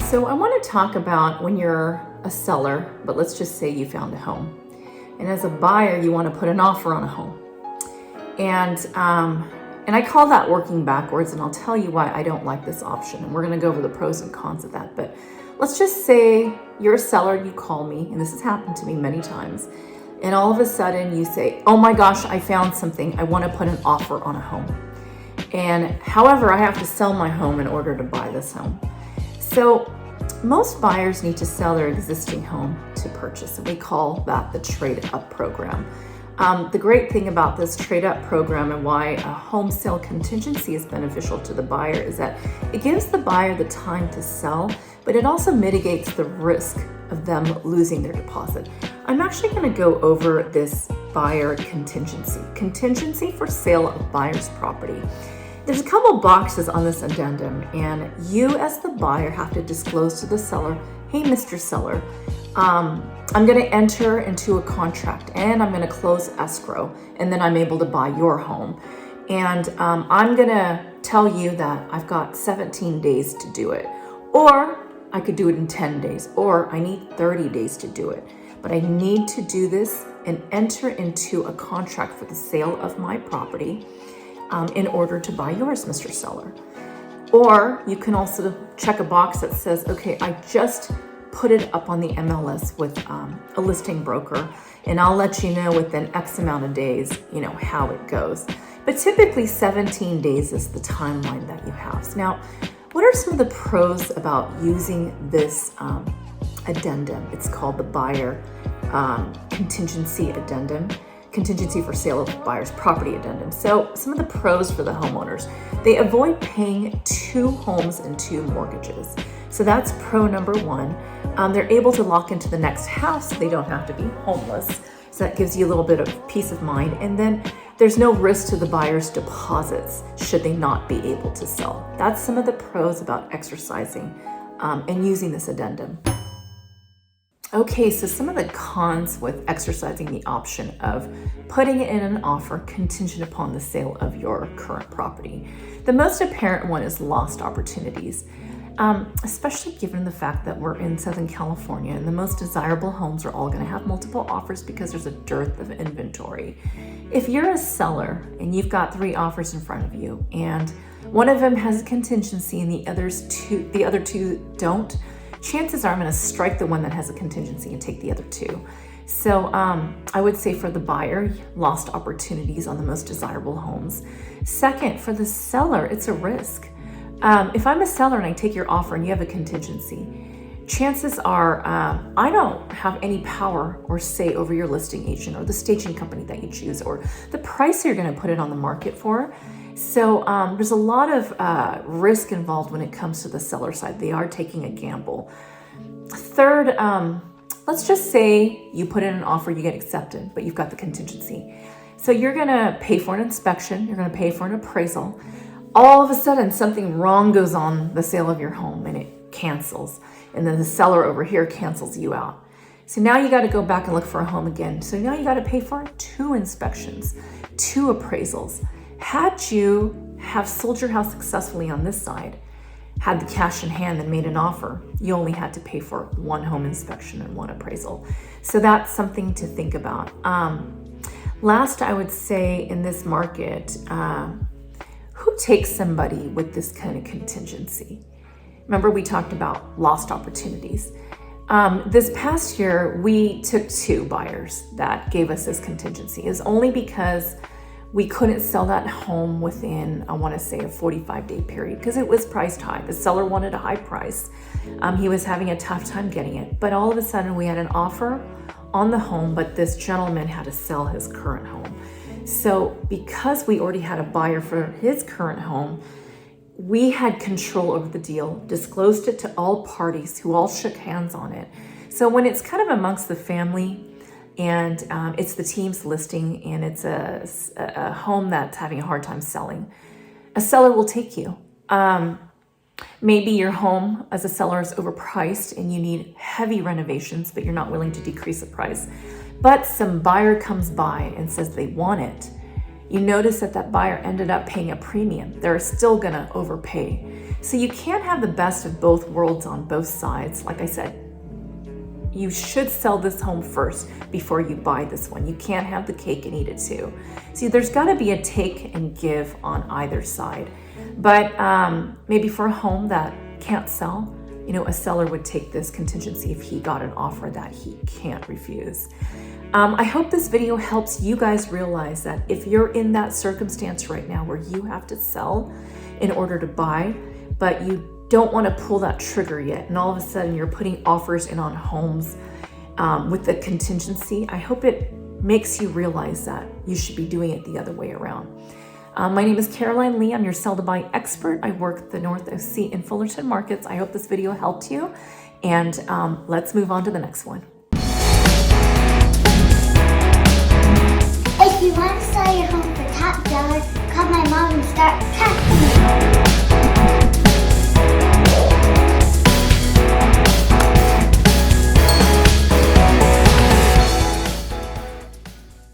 So I want to talk about when you're a seller, but let's just say you found a home. And as a buyer, you want to put an offer on a home. And I call that working backwards, and I'll tell you why I don't like this option. And we're going to go over the pros and cons of that. But let's just say you're a seller, you call me, and this has happened to me many times. And all of a sudden you say, oh my gosh, I found something. I want to put an offer on a home. And however, I have to sell my home in order to buy this home. So most buyers need to sell their existing home to purchase, and we call that the trade-up program. The great thing about this trade-up program and why a home sale contingency is beneficial to the buyer is that it gives the buyer the time to sell, but it also mitigates the risk of them losing their deposit. I'm actually going to go over this buyer contingency for sale of buyer's property. There's a couple boxes on this addendum, and you as the buyer have to disclose to the seller, hey, Mr. Seller, I'm going to enter into a contract and I'm going to close escrow, and then I'm able to buy your home. And I'm going to tell you that I've got 17 days to do it, or I could do it in 10 days, or I need 30 days to do it. But I need to do this and enter into a contract for the sale of my property in order to buy yours, Mr. Seller. Or you can also check a box that says, okay, I just put it up on the MLS with a listing broker, and I'll let you know within X amount of days, how it goes. But typically 17 days is the timeline that you have. So now, what are some of the pros about using this addendum? It's called the buyer contingency addendum. Contingency for sale of buyer's property addendum. So some of the pros for the homeowners, they avoid paying 2 homes and 2 mortgages. So that's pro number 1. They're able to lock into the next house. They don't have to be homeless. So that gives you a little bit of peace of mind. And then there's no risk to the buyer's deposits should they not be able to sell. That's some of the pros about exercising and using this addendum. Okay, so some of the cons with exercising the option of putting in an offer contingent upon the sale of your current property. The most apparent one is lost opportunities, especially given the fact that we're in Southern California and the most desirable homes are all going to have multiple offers because there's a dearth of inventory. If you're a seller and you've got 3 offers in front of you and one of them has a contingency and the other two don't, chances are I'm going to strike the one that has a contingency and take the other 2. So I would say for the buyer, lost opportunities on the most desirable homes. Second, for the seller, it's a risk. If I'm a seller and I take your offer and you have a contingency, chances are I don't have any power or say over your listing agent or the staging company that you choose or the price you're going to put it on the market for. So there's a lot of risk involved when it comes to the seller side. They are taking a gamble. Third, let's just say you put in an offer, you get accepted, but you've got the contingency. So you're going to pay for an inspection, you're going to pay for an appraisal. All of a sudden, something wrong goes on the sale of your home and it cancels. And then the seller over here cancels you out. So now you got to go back and look for a home again. So now you got to pay for 2 inspections, 2 appraisals. Had you have sold your house successfully on this side, had the cash in hand and made an offer, you only had to pay for 1 home inspection and 1 appraisal. So that's something to think about. Last, I would say in this market, who takes somebody with this kind of contingency? Remember, we talked about lost opportunities. This past year, we took 2 buyers that gave us this contingency. It was only because we couldn't sell that home within, I want to say, a 45-day period because it was priced high. The seller wanted a high price. He was having a tough time getting it. But all of a sudden, we had an offer on the home, but this gentleman had to sell his current home. So because we already had a buyer for his current home, we had control over the deal, disclosed it to all parties who all shook hands on it. So when it's kind of amongst the family, and it's the team's listing, and it's a home that's having a hard time selling, a seller will take you. Maybe your home as a seller is overpriced and you need heavy renovations, but you're not willing to decrease the price. But some buyer comes by and says they want it. you notice that that buyer ended up paying a premium. They're still gonna overpay. So you can't have the best of both worlds on both sides. Like I said, you should sell this home first before you buy this one. You can't have the cake and eat it too. See, there's gotta be a take and give on either side. But maybe for a home that can't sell, you know, a seller would take this contingency if he got an offer that he can't refuse. I hope this video helps you guys realize that if you're in that circumstance right now where you have to sell in order to buy, but you don't want to pull that trigger yet, and all of a sudden you're putting offers in on homes with the contingency, I hope it makes you realize that you should be doing it the other way around. My name is Caroline Lee. I'm your sell to buy expert. I work at the North OC and Fullerton markets. I hope this video helped you, and let's move on to the next one. If you want to sell your home for top dollar,